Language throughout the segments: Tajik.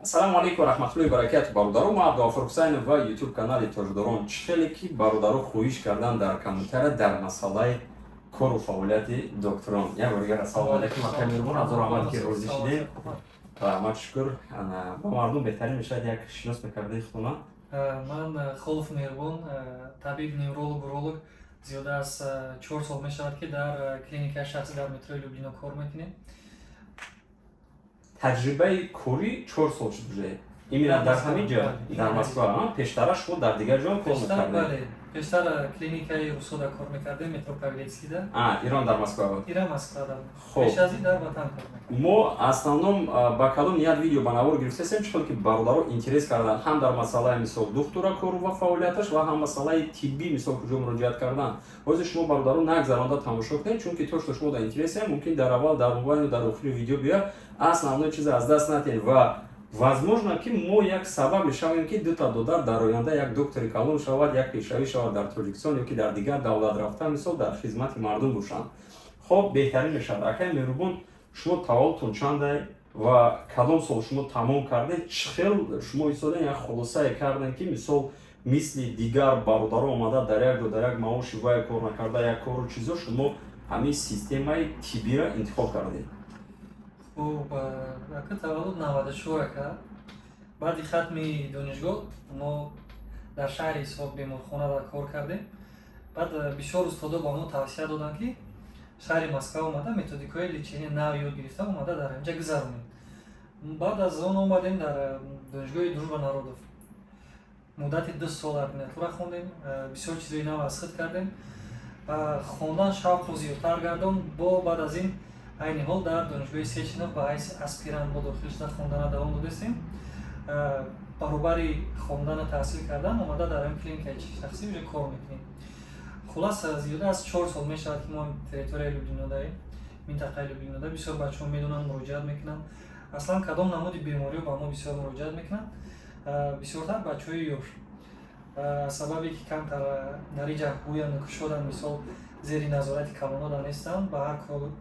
Ассалому алейкум ва рахматуллоҳи ва баракатуҳ. Бародаро, ман Абдуғафур Ҳусайнов ва YouTube канали Тоҷдорон. Чӣ хеле ки бародаро хоҳиш кардан дар комментария дар масъалаи кору фаъолияти докторон. Як бор дигар ассалому алейкум ва камермон азор омад ки розӣ шудем. Раҳмат шукр. Ба мардум беҳтарин мешавад як шинос мекардаи худтона. Ман Холов Меҳрубон, табиб, невролог, уролог. Зиёда аз 4 сол мешавад ки дар клиникаи шахсӣ дар метрои Люблино кор мекунем. Таҷрибаи корӣ 4 сол шуд уже. Именно дар ҳамин ҷо, дар Москва, пештара шумо дар дигар ҷо кор мекардед? Пештар клиникаи Русода кор мекардем, метро Павелецкида. Ирон дар Москва буд. Ирон Москвада. Хоб. Пеш аз ин дар ватан кор мекардем. Мо основном ба кадом ният видео ба навор гирифтем, чӣ хел ки бародаро интерес кардан ҳам дар масъалаи мисол духтура кору ва фаъолияташ ва ҳам масъалаи тиббӣ мисол куҷо муроҷиат кардан. Ҳозир шумо бародаро нагзаронда тамошо кунед, чунки то, што шумо дар интерес мумкин дар аввал дар онлайн дар охири видео биёяд, основной чиз аз даст надиҳед ва возможно ки мо як сабаб мешавем ки дута додар дар оянда як доктори калон шавад, як пешравӣ шавад дар Тоҷикистон ёки дар дигар давлат рафта мисол дар хизмати мардум бошанд. Хоб, беҳтарин мешавад. Акай Меҳрубон, шумо таваллудтон чандае ва кадом сол шумо тамом кардед? Чӣ хел шумо истодан як хулосае кардем ки мисол мисли дигар бародаро омада дар як ҷо дар як маоши вай кор накарда як кору чизо шумо ҳамин системаи тиббиро интихоб кардед? Хуб, ака таваллуд 94 ака. Баъди хатми донишгоҳ мо дар шаҳри Исҳоқ беморхонада кор кардем. Баъд бисёр устодо ба мо тавсия доданд ки шаҳри Москва омада методикаи лечения нав ёд гирифта омада дар инҷа гузаронем. Баъд аз он омадем дар донишгоҳи Дружба народов. Муддати 2 сол ординатура хондем, бисёр чизои нав аз худ кардем. Хондан шавқро зиёдтар гардон. Бо баъд аз ин айни ҳол дар донишгоҳи Сеченов ба ҳайси аспирант бо дохил шуда хондана давом додастем. Баробари хондана таҳсил кардан омада дар ин клиникаи шахсӣ уже кор мекунем. Хулоса зиёда аз 4 сол мешавад ки мо территорияи Люблинодаем, минтақаи Люблинода. Бисёр бачаҳо медонанд, муроҷиат мекунанд. Аслан кадом намуди бемориҳо ба мо бисёр муроҷиат мекунанд? Бисёртар бачаҳои ёш. Сабабе ки камтар дар инҷа ҳуянд кушоданд, мисол зери назорати калонода нестанд, ба ҳар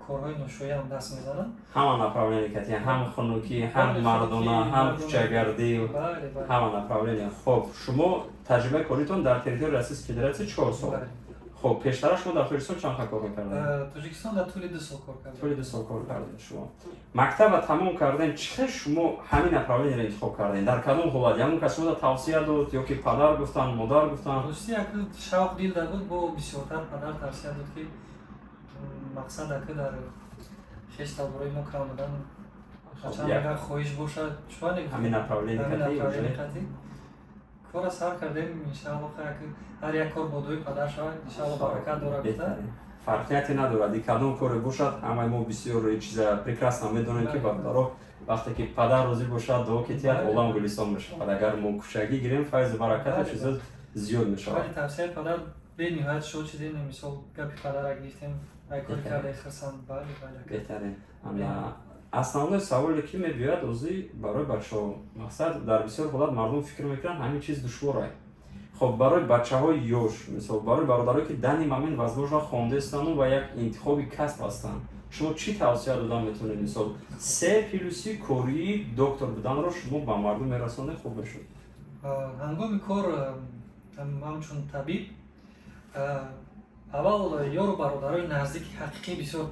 корҳои ношоям даст мезананд. Ҳама направление кардем, ҳам хунукӣ, ҳам мардона, ҳам кӯчагардӣ, ҳама направление. Хоб, шумо таҷрибаи коритон дар территорияи Российской Федератсии 4 сол. Хоб, пештара шумо дар Тоҷикистон чанд хел кор мекардед? Тоҷикистон дар тӯли 2 сол кор кардем. Тӯли 2 сол кор кардед шумо. Мактаба тамом кардем, чӣ хел шумо ҳамин направлениеро интихоб кардед? Дар кадом ҳолат? Ягон кас шумо тавсия дод ёки падар гуфтанд, модар гуфтанд? Рости ака шавқ дил дар буд, бо бисёртар падар тавсия дод ки мақсад ака дар хештал бораи мо кам будан ҳачанд агар хоҳиш бошад шояд ҳамин направление қатӣ кора сар кардем. Иншаллоҳ ака ҳар як кор бо дуои падар шавад, иншаллоҳ баракат дорад гуфта. Фарқияте надорад, кадом коре бошад, ҳамаи мо бисёр чиза прекрасно медонем ки бародаро вақте ки падар розӣ бошад, дуо кетиҳад, олам гулистон мешавад. Агар мо кӯчагӣ гирем, файзу баракату чизо зиёд мешавад. Вале тавсияи падар бениҳоят шод шудем, мисол гапи падара гирифтем, ай кори карда хирсанд. Бале, беҳтарин. Основной саволе ки мебиёяд озӣ барои бачаҳо, мақсад дар бисёр ҳолат мардум фикр мекунанд ҳамин чиз душворе. Хоб, барои бачаҳои ёш, мисол барои бародарое ки дани момент возможно хондестану ва як интихоби касб ҳастанд, шумо чӣ тавсия додан метавонед? Мисол 3+1 кории доктор буданро шумо ба мардум мерасонед, хуб мешуд. Ҳангоми кор ҳамчун табиб аввал ёру бародарои наздики ҳақиқӣ бисёр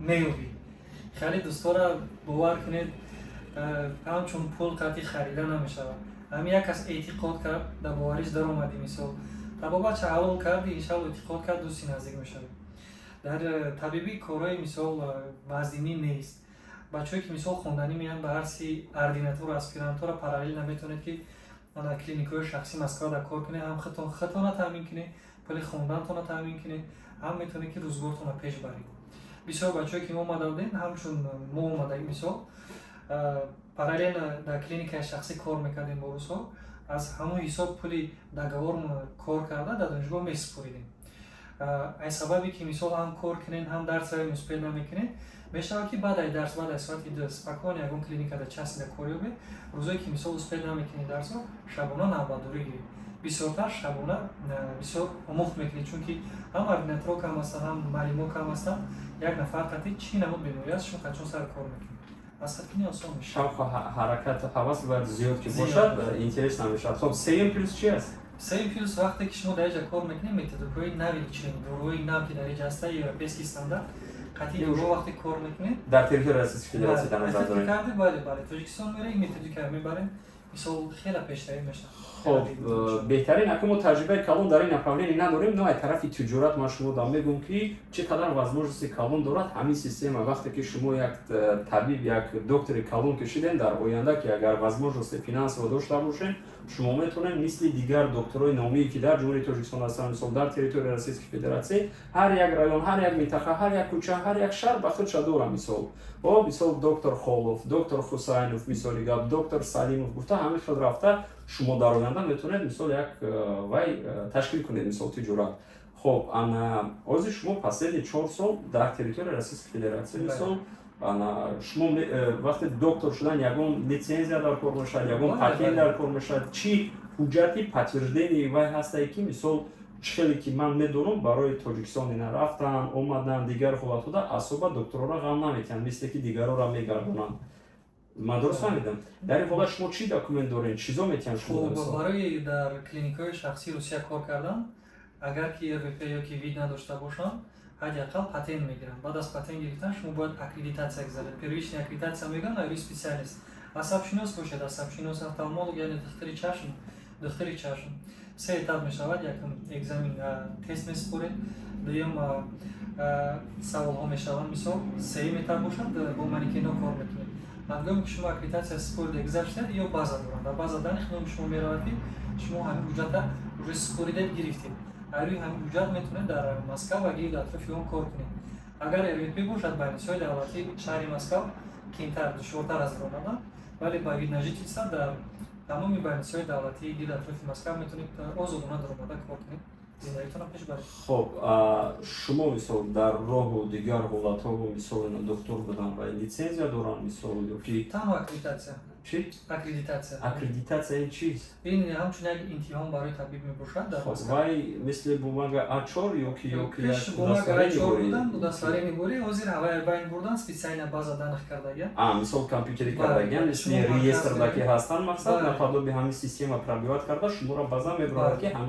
меёбӣ. Хеле дӯстдора бовар кунед, ҳамчун пул қатъи харида намешавад. Ҳамин як кас эътиқод кард, дар бовариш даромадӣ, мисол табобача ҳалол карди, иншаллоҳ эътиқод кард, дӯсти наздик мешавед. Дар табибӣ корҳои мисол вазнинӣ нест. Бачаҳое ки мисол хонданӣ меянд ба арси ординатура, аспирантура параллел наметавонед ки дар клиникаҳои шахсӣ Москвада кор кунед, ҳам худтона таъмин кунед, пули хондантона таъмин кунед, ҳам метавонед ки рӯзгортона пеш баред. Бисёр бачаҳое ки омада будем, ҳамчун мо омадаи мисол параллел дар клиникаи шахсӣ кор мекардем бо рӯзҳо, аз ҳамон ҳисоб пули договор кор карда дар донишгоҳ месупоридем. Ай сабаби ки мисол ҳам кор кунед, ҳам дарсаи успеҳ намекунед, мешавад ки баъд ай дарс, баъд ай соати 2 спокойно ягон клиникада часпида кор ёбед. Рӯзое ки мисол успеҳ намекунед дарсҳо, шабона навбатдорӣ гиред. Бисёртар шабона бисёр омӯхт мекунед, чунки ҳам ординатуро кам ҳастанд, ҳам маълимо кам ҳастанд. Як нафар қатъи чӣ намуд беморӣ аст, шумо қачон сар кор мекунед. масхаткини осон мешавад. шавқ ҳаракат ҳавас бар зиёд ки Зиёд бошад бошад. интерес намешавад. Хоб сеюм плюс чи аст? Сеюм плюс вақте ки шумо дар ҷа кор мекунед методикаи нави лечения, дорои нав ки дар ин ҷа аста европейский стандарт қатъи доро вақте кор мекунед дар территорияи Российской Федератсии дар назар дорем. бале Тоҷикистон мерем методика мебарем мисол хеле пештарӣ мешавад. خب بهترین اگه ما تجربه کلان در این направление نداریم نه از طرف تجارت ما شما دام میگم که چقدر возможности کلان دارد همین سیستم وقتی که شما یک طبیب یک دکتر کلان کشیدین در آینده که اگر возможности финансово داشته باشین شما میتونین مثل دیگر دکترای نامی که در جمهوری تاجیکستان هستن مثلا در تریتوری روسیه فدراسیه هر یک رایون هر یک منطقه هر یک کوچه هر یک شهر به خودش داره مثال دکتر خولوف دکتر حسینوف مثالی گپ دکتر سلیموف گفته همه خود رفته شما در آینده میتونید مثال یک وای تشکیل کنید مثال تجارت. خب انا از شما последние 4 سال در تریتوری روسیه فدراسیه مثال شما وقتی دکتر شدن یگون لیسانسیا در کار میشد یگون پاتنت در کار میشد چی حجتی подтверждение وای هسته که مثال چخیلی که من میدونم برای تاجیکستان اینا رفتن اومدن دیگر حالت ده اصلا دکترها را غم نمیکنن مثل که دیگرها را میگردونن. من درست فهمیدم؟ در این حالت شما چی داکومنت دارین؟ چیزا میتونن شما برای در کلینیک‌های شخصی روسیه کار کردن اگر که RVP یا که وید نداشته باشن حداقل پاتنت میگیرن. بعد از پاتنت گرفتن شما باید اکریدیتاسیا گذارید. первичная аккредитация میگن ایرو специалист. عصب‌شناس باشد، عصب‌شناس офтальмолог یعنی دختری چشم. سه етап میشود. یکم екзамен тест میسپرید. دوم سوال‌ها میشوند. مثلا سوم етап باشد با مانیکینا کار میکنید. مادام که شما اکریدیتاسیا سپرده گذاشتید یا بازا دارن. در بازا دانش خودم شما میروید شما همین وجودت روی سپریده گرفتید. روی همین وجود میتونید در مسکو و گیر اطراف اون کار کنید. اگر RVP باشد بانیسای دولتی شهر مسکو کمتر دشوارتر از رانندگی ولی با وید نجیتیست در تمام بانیسای دولتی گیر اطراف مسکو میتونید آزادانه در رانندگی کار کنید. زندگیتون پیش برید. خب شما مثلا در راه و دیگر حالت‌ها و مثلا دکتر بودن و لیسانسیا دارن مثلا که تمام اکریدیتاسیا. چی؟ اکریدیتاسیا. اکریدیتاسیا این چیست؟ این همچون یک امتحان برای طبیب میباشد در مسکو. وای مثل بوماگا آچور یا که پیش بوماگا آچور بودن دستاری میبری حاضر هوای باین بردن специально база данных کردگی. مثل کامپیوتری کردگی مثل ریستر که هستن مقصد نپادو به همین سیستم پرابیوت کرده شما را بازا میبرد که همون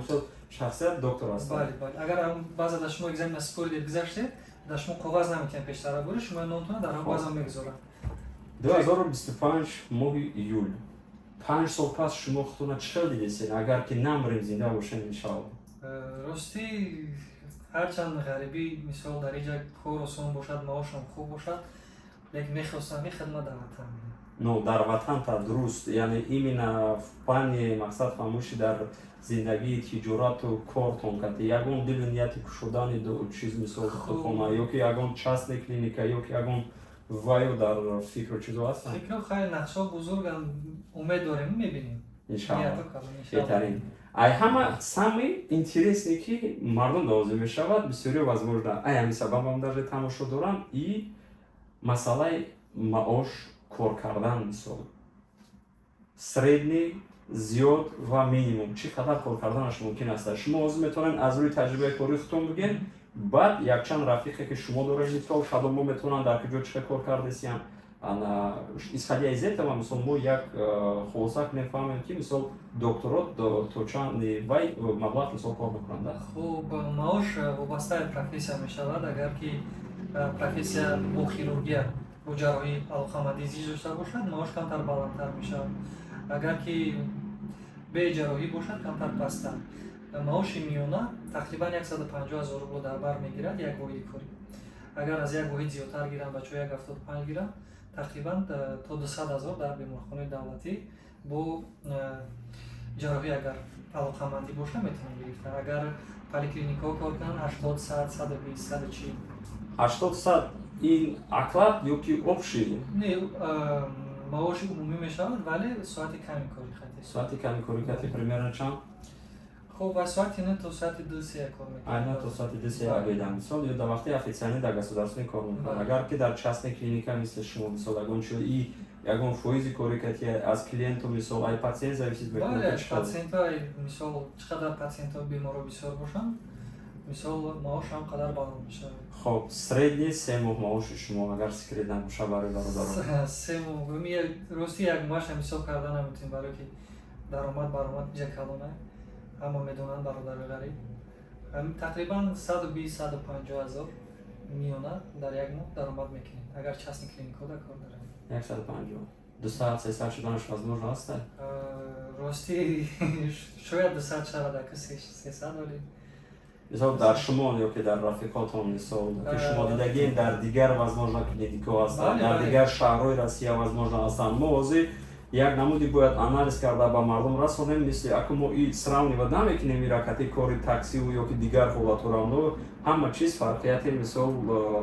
شخصیت دکتر هستن. بله اگر هم بازا در شما اگزاmin سپورید گذاشته در شما قواز نمیتونید پیشتر بری شما نمیتونید در هم بازا میگذارن. 2025 ماه ایول 5 سال پس شما خودتون چه دیدین اگر که نمیریم زنده باشین ان شاء الله؟ راستی هرچند غریبی مثال در اینجا کار آسان باشد معاشم خوب باشد لیکن میخواستم این خدمت در وطن. نو در وطن تا درست یعنی ایمنا پانی مقصد فهموشی در زندگی تجارت و کارتون که یگون دل نیتی کشودن دو چیز مثال خونه یا که یگون частная کلینیکا یا که یگون وایو در فکر چیزو هستن. فکر خیلی نقشه بزرگ هم امید داریم میبینیم. انشاءالله. بهترین. ای همه سامی اینترسنی که مردم دوازه میشود بسیاری возможно. ای همین سبب هم در تماشا دارم ای مسئله معاش کار کردن مثال. سریدنی زیاد و مینیموم چقدر کار کردنش ممکن است. شما از میتونن از روی تجربه کاری خودتون بگین. بعد یک چند رفیقی که شما دارید مثال شاید ما میتونن در کجا چه کار کردین انا исходя из этого مثلا ما یک خلاصه میفهمیم که مثلا دکترات تو چند وای مبلغ مثلا کار میکنند. خب معاش وابسته به پروفسیا میشود اگر که پروفسیا با خیروگیا با جراحی علاقه‌مندی داشته باشد معاش کمتر بلندتر میشود. اگر که به جراحی باشد کمتر پست‌تر. معاش میانه تقریبا 150,000 روبل در بر میگیرد یک واحد کاری. اگر از یک واحد زیادتر گیرند بچه‌ها 175 گیرند تقریبا تا 200,000 در بیمارخانه دولتی با جراحی اگر علاقه‌مندی باشه میتونن گرفتن. اگر پلیکلینیکا کار کنن 80 100 120 140 80 100 این оклад یا که общий نه معاش عمومی میشود ولی ساعت کمی کاری خاطر ساعت کمی کاری خاطر примерно چند خب ساعت نه تا ساعت 2 3 کار میکنه. айна то соати 2 обедан мисол ё дар вақти официально дар государственӣ кор мекунад. Агар ки дар частная клиника мисли шумо мисол ягон чӯ и ягон фоизи кори ки аз клиенту мисол ай патсиент зависит мекунад. Бале патсиентҳо мисол чиқадар патсиентҳо беморо бисёр бошанд мисол маошам қадар баланд мешавад. خب سریدی 3 ماه معاش شما اگر سکرید نباشه برای برادران 3 моҳ ми рости як моҳаш ҳисоб карда наметавонем, барое ки даромад биҷа калона ҳама медонанд бародари ғариб тақрибан 120-150 ҳазор миёна дар як моҳ даромад мекунем агар частни клиникода кор дарем. 150 200-300 шуданаш возможно аст? Рости шояд 200 шавад, ака 300 вали مثال در شمال یا که در رفیقاتون مثال که شما دیدگین در دیگر возможно клиник‌ها هستند در دیگر شهرهای روسیه возможно هستند ما واضح یک نمودی باید آنالیز کرده با مردم رسانیم مثل اگه ما این سراونی و نمیکنیم این رکتی کاری تاکسی و یا که دیگر حالاتورانو همه چیز فرقیتی مثال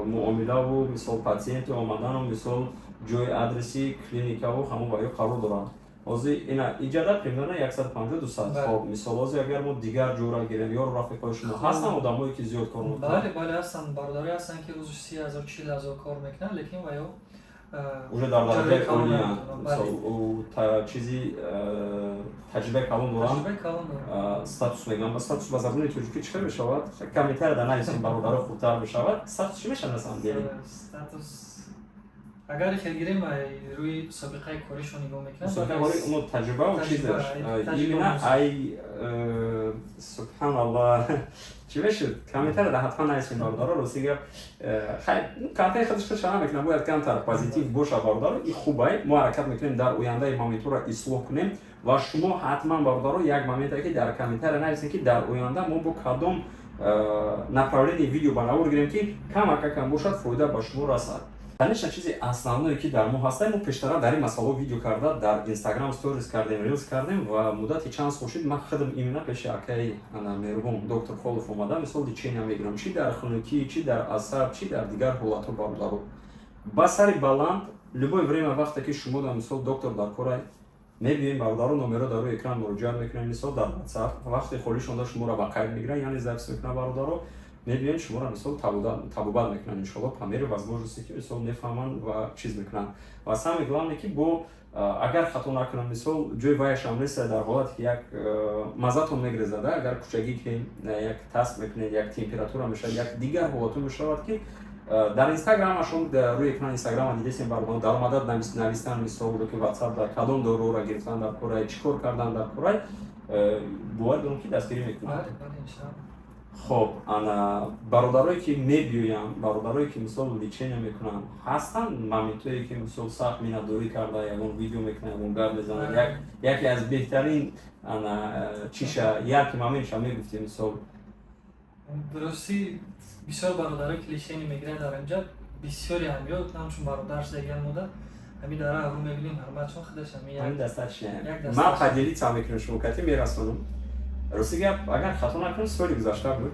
معامله و مثال پاцієنت آمدن و مثال جای آدرسی کلینیکا و همون باید قرار دارند озӣ ина иҷада примерно 150-200 хоб мисол озӣ агар мо дигар ҷора гирем ё рафиқои шумо ҳастанд одамое ки зиёд кор мекунанд? бале ҳастанд бародаре ҳастанд ки рӯзи 30,000-40,000 кор мекунанд лекин ва ё уже дар дараҷаи олиянд мисол чизи таҷрибаи калон доранд статус мегӯям ба статус ба забони тоҷикӣ чӣ хел мешавад камитар дар нависем бародаро хубтар мешавад статус чӣ мешанасанд статус агар хел гирем рӯи собиқаи коришон нигоҳ мекунам собиқаи оно таҷриба ва чизаш имена ай субҳаналлоҳ чӣ мешуд камитар дар ҳатман нависем бародаро рости гап картаи худаш худ шана мекунам бояд камтар позитив боша бародаро и хубай мо ҳаракат мекунем дар ояндаи моментро ислоҳ кунем ва шумо ҳатман бародаро як моменте ки дар камитар нависем ки дар оянда мо бо кадом направление видео ба навор гирем ки камакакам бошад фоида ба шумо расад. Конечно, чизи основное ки дар мо ҳастаем, мо пештара дар ин масъало видео карда дар Instagram stories кардем, reels кардем ва муддати чанд сол шуд ман худам имена пеши акаи меҳрубон доктор Холов омада мисол лечения мегирам чи дар хунукӣ, чи дар асаб, чи дар дигар ҳолатҳо бародаро. Ба сари баланд любое время вақте ки шумо дар мисол доктор дар корай мебинем бародаро номеро дар рӯи экран муроҷиат мекунем мисол дар WhatsApp вақте холӣ шонда шуморо ба қайд мегиранд яъне запис мекунад бародаро мебинем шуморо мисол табобат мекунанд иншоаллоҳ по мере возможности ки мисол мефаҳманд ва чиз мекунанд ва самое главное ки бо агар хато накунам мисол ҷои вайашам нест дар ҳолате ки як мазатон мегрезада агар кучагӣ кунем як таст мекунед як температура мешавад як дигар ҳолато мешавад ки дар инстаграмашон рӯи экран инстаграма дидесем бародаро даромадат навистан мисол ки WhatsApp дар кадом дорора гирифтан дар корай чӣ кор кардан дар корай бовар дорам ки дастгирӣ мекунад. خب انا برادرایی که میبیویم برادرایی که مثلا لیچینه میکنن هستن مومنتایی که مثلا سخت مینادوری کرده یگون ویدیو میکنه یگون گپ میزنه یکی از بهترین انا چیشه یکی مومنتش هم میگفتیم مثلا درستی بسیار برادرایی که لیچینه میگیرن در اینجا بسیاری هم یاد همچون برادرش دیگر موده همین داره رو میبینیم همچون خودش همین دستش ما پدیلی تا میکنم شما کتی میرسونم راستی گپ اگر خطا نکنم سالی گذشته بود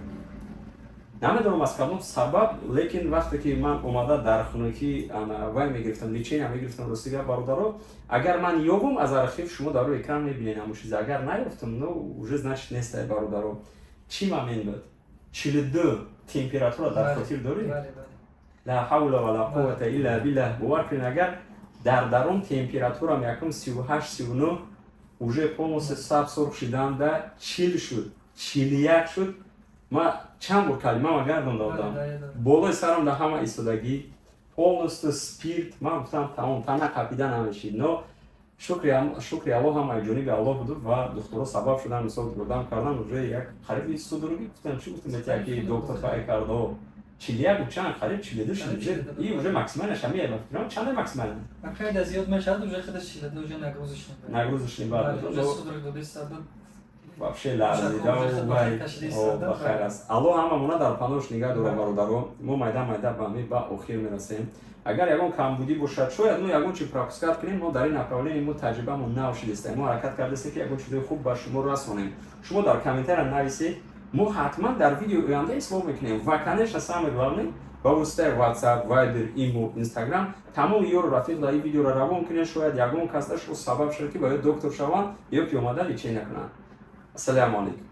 نمیدونم از کدام سبب لیکن وقتی که من اومده در خونگی وای میگرفتم لیچین هم میگرفتم راستی گپ برادرو اگر من یابم از архив شما در روی اکران میبینید همون چیز اگر نیافتم نو уже значит نیست برادرو چی момент بود 42 температура در خاطر داری لا حول ولا قوة الا بالله باور کنید اگر در درون температура یکم 38 39 уже полностью саб сорг шиданда 40 шуд 41 шуд ма чанд бор калимаам гардон додам болои сарам да ҳама истодагӣ полностью спирт ман гуфтам тамом тана қапида намешид но шукри аллоҳ ҳамаи ҷониби аллоҳ буд ва духтуро сабаб шудан мисол бурдам кардан уже як қариби судруги гуфтам чӣ гуфтам ки доктор фай карда 41 чанд қариб 42 шуд и уже максималаш ҳамия фикрам чанд максимал акайда зиёд мешавад уже худаш 42 уже нагрузиш небад уже судруг доди сабаб вообще ларзида вай ба хайр аст аллоҳ ҳамамона дар паноҳш нигоҳ дорад бародаро мо майда ба ми ба охир мерасем агар ягон камбудӣ бошад шояд мо ягон чи пропускат кунем мо дар ин направление мо таҷрибаамон нав шидистем мо ҳаракат кардастем ки ягон чизои хуб ба шумо расонем шумо дар комментария нависед мо ҳатман дар видео оянда ислоҳ мекунем ва конечно самое главное ба воситаи WhatsApp, Viber, Imo, Instagram тамоми ёру рафиқла ин видеоро равон кунед шояд ягон кас дашо сабаб шуд ки ба ё доктор шаванд ё ки омада лечения кунанд. Assalamu alaikum.